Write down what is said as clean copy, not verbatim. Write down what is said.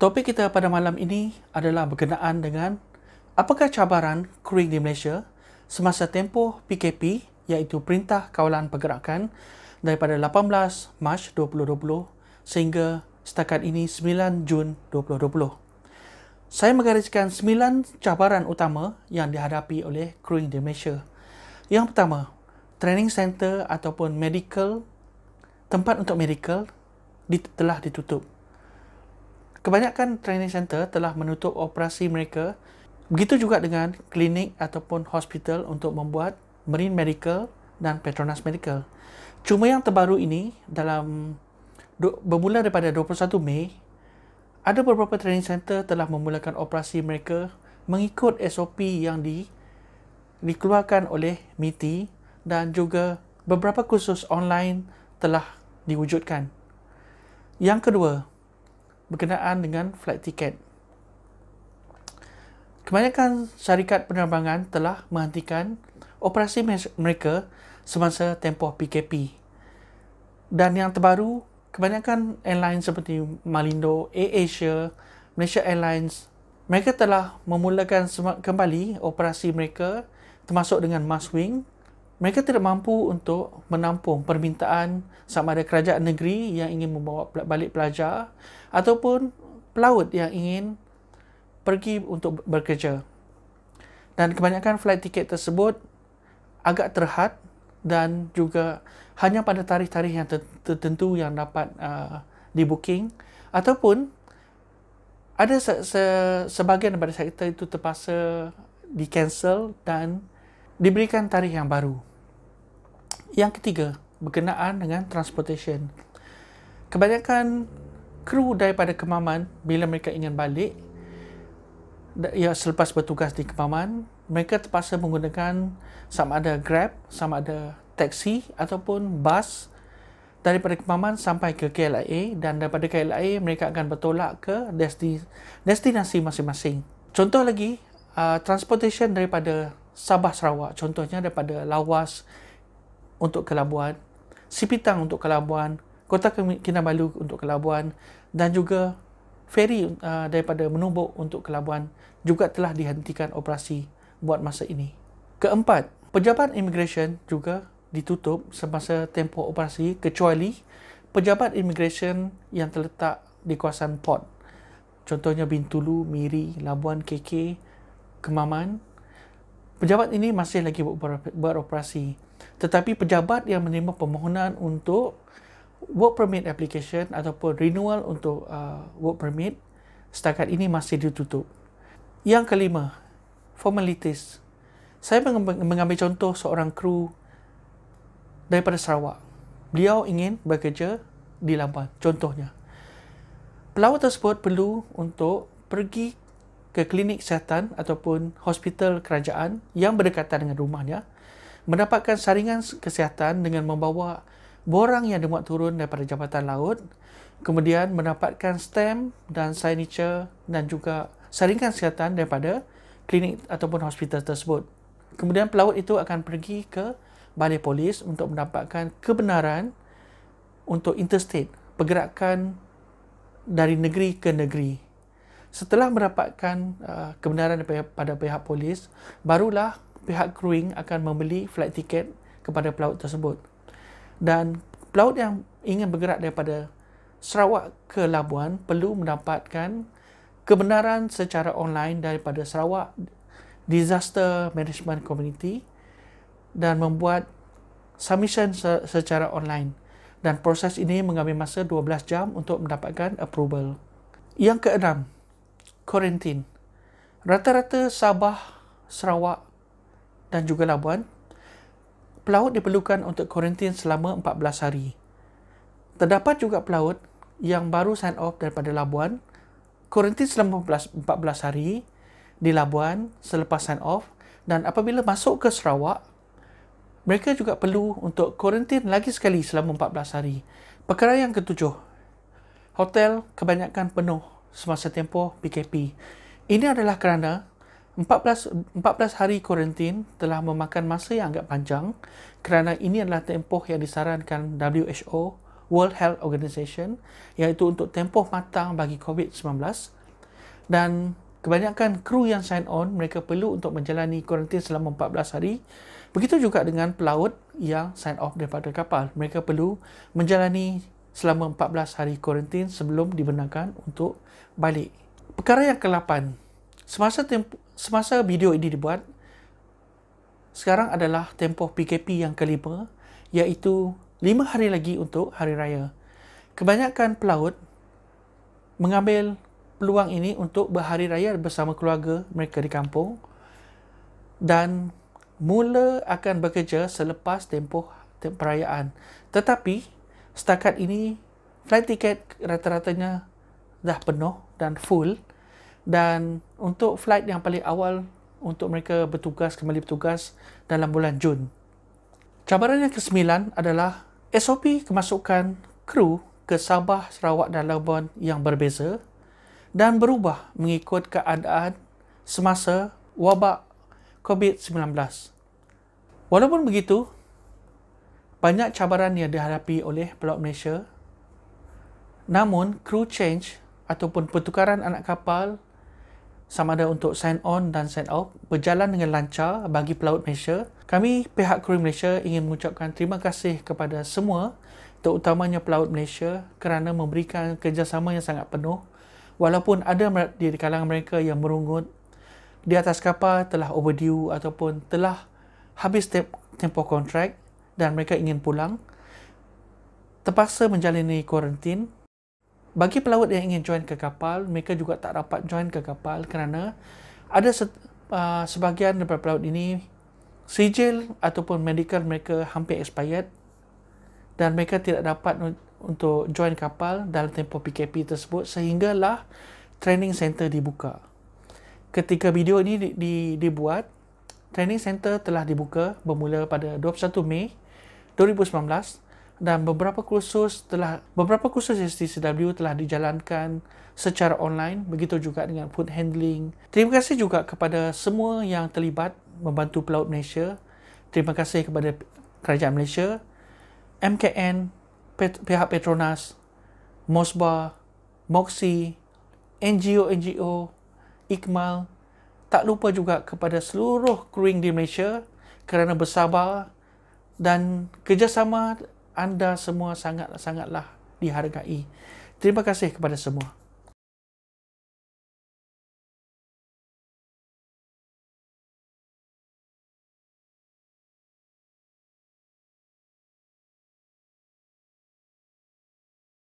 Topik kita pada malam ini adalah berkenaan dengan apakah cabaran kruing di Malaysia semasa tempoh PKP, iaitu Perintah Kawalan Pergerakan, daripada 18 Mac 2020 sehingga setakat ini 9 Jun 2020. Saya menggariskan 9 cabaran utama yang dihadapi oleh kruing di Malaysia. Yang pertama, training center ataupun tempat untuk medical telah ditutup. Kebanyakan training center telah menutup operasi mereka. Begitu juga dengan klinik ataupun hospital untuk membuat Marine Medical dan Petronas Medical. Cuma yang terbaru ini, bermula daripada 21 Mei, ada beberapa training center telah memulakan operasi mereka mengikut SOP yang dikeluarkan oleh MITI, dan juga beberapa kursus online telah diwujudkan. Yang kedua, berkenaan dengan flight ticket. Kebanyakan syarikat penerbangan telah menghentikan operasi mereka semasa tempoh PKP. Dan yang terbaru, kebanyakan airline seperti Malindo, AirAsia, Malaysia Airlines, mereka telah memulakan kembali operasi mereka termasuk dengan Maswing. Mereka tidak mampu untuk menampung permintaan sama ada kerajaan negeri yang ingin membawa balik pelajar ataupun pelaut yang ingin pergi untuk bekerja. Dan kebanyakan flight tiket tersebut agak terhad dan juga hanya pada tarikh-tarikh yang tertentu yang dapat dibooking, ataupun ada sebahagian daripada sektor itu terpaksa di-cancel dan diberikan tarikh yang baru. Yang ketiga, berkenaan dengan transportation. Kebanyakan kru daripada Kemaman, bila mereka ingin balik, selepas bertugas di Kemaman, mereka terpaksa menggunakan sama ada Grab, sama ada taksi ataupun bas daripada Kemaman sampai ke KLIA, dan daripada KLIA mereka akan bertolak ke destinasi masing-masing. Contoh lagi, transportation daripada Sabah Sarawak, contohnya daripada Lawas untuk ke Labuan, Sipitang untuk ke Labuan, Kota Kinabalu untuk ke Labuan, dan juga feri daripada Menubuk untuk ke Labuan juga telah dihentikan operasi buat masa ini. Keempat, pejabat immigration juga ditutup semasa tempoh operasi kecuali pejabat immigration yang terletak di kawasan port. Contohnya Bintulu, Miri, Labuan, KK, Kemaman. Pejabat ini masih lagi beroperasi. Tetapi pejabat yang menerima permohonan untuk work permit application ataupun renewal untuk work permit setakat ini masih ditutup. Yang kelima, formalities. Saya mengambil contoh seorang kru daripada Sarawak. Beliau ingin bekerja di Labuan. Contohnya, pelaut tersebut perlu untuk pergi ke klinik kesihatan ataupun hospital kerajaan yang berdekatan dengan rumahnya, mendapatkan saringan kesihatan dengan membawa borang yang dimuat turun daripada Jabatan Laut, kemudian mendapatkan stamp dan signature dan juga saringan kesihatan daripada klinik ataupun hospital tersebut. Kemudian pelaut itu akan pergi ke balai polis untuk mendapatkan kebenaran untuk interstate, pergerakan dari negeri ke negeri. Setelah mendapatkan kebenaran daripada pihak polis, barulah pihak kruing akan membeli flight ticket kepada pelaut tersebut. Dan pelaut yang ingin bergerak daripada Sarawak ke Labuan perlu mendapatkan kebenaran secara online daripada Sarawak Disaster Management Community dan membuat submission secara online. Dan proses ini mengambil masa 12 jam untuk mendapatkan approval. Yang keenam, quarantine. Rata-rata Sabah, Sarawak dan juga Labuan, pelaut diperlukan untuk kuarantin selama 14 hari. Terdapat juga pelaut yang baru sign off daripada Labuan, kuarantin selama 14 hari di Labuan selepas sign off, dan apabila masuk ke Sarawak, mereka juga perlu untuk kuarantin lagi sekali selama 14 hari. Perkara yang ketujuh, hotel kebanyakan penuh semasa tempoh PKP. Ini adalah kerana 14 hari kuarantin telah memakan masa yang agak panjang, kerana ini adalah tempoh yang disarankan WHO, World Health Organization, iaitu untuk tempoh matang bagi COVID-19. Dan kebanyakan kru yang sign on, mereka perlu untuk menjalani kuarantin selama 14 hari. Begitu juga dengan pelaut yang sign off daripada kapal. Mereka perlu menjalani selama 14 hari kuarantin sebelum dibenarkan untuk balik. Perkara yang ke-8. Semasa video ini dibuat, sekarang adalah tempoh PKP yang ke-5, iaitu 5 hari lagi untuk Hari Raya. Kebanyakan pelaut mengambil peluang ini untuk berhari raya bersama keluarga mereka di kampung dan mula akan bekerja selepas tempoh perayaan. Tetapi setakat ini flight ticket rata-ratanya dah penuh dan full, dan untuk flight yang paling awal untuk mereka kembali bertugas dalam bulan Jun. Cabaran yang ke-9 adalah SOP kemasukan kru ke Sabah, Sarawak dan Labuan yang berbeza dan berubah mengikut keadaan semasa wabak COVID-19. Walaupun begitu, banyak cabaran yang dihadapi oleh pelaut Malaysia, namun crew change ataupun pertukaran anak kapal sama ada untuk sign on dan sign off berjalan dengan lancar bagi pelaut Malaysia. Kami pihak kru Malaysia ingin mengucapkan terima kasih kepada semua, terutamanya pelaut Malaysia, kerana memberikan kerjasama yang sangat penuh. Walaupun ada di kalangan mereka yang merungut di atas kapal telah overdue ataupun telah habis tempoh kontrak dan mereka ingin pulang, terpaksa menjalani kuarantin. Bagi pelaut yang ingin join ke kapal, mereka juga tak dapat join ke kapal kerana ada sebahagian daripada pelaut ini sijil ataupun medical mereka hampir expired dan mereka tidak dapat untuk join kapal dalam tempoh PKP tersebut, sehinggalah training center dibuka. Ketika video ini dibuat, training center telah dibuka bermula pada 21 Mei 2019 dan beberapa kursus STCW telah dijalankan secara online, begitu juga dengan food handling. Terima kasih juga kepada semua yang terlibat membantu pelaut Malaysia. Terima kasih kepada Kerajaan Malaysia, MKN, pihak Petronas, Mosba, Moxie, NGO, Ikmal. Tak lupa juga kepada seluruh crewing di Malaysia kerana bersabar dan kerjasama anda semua sangatlah dihargai. Terima kasih kepada semua.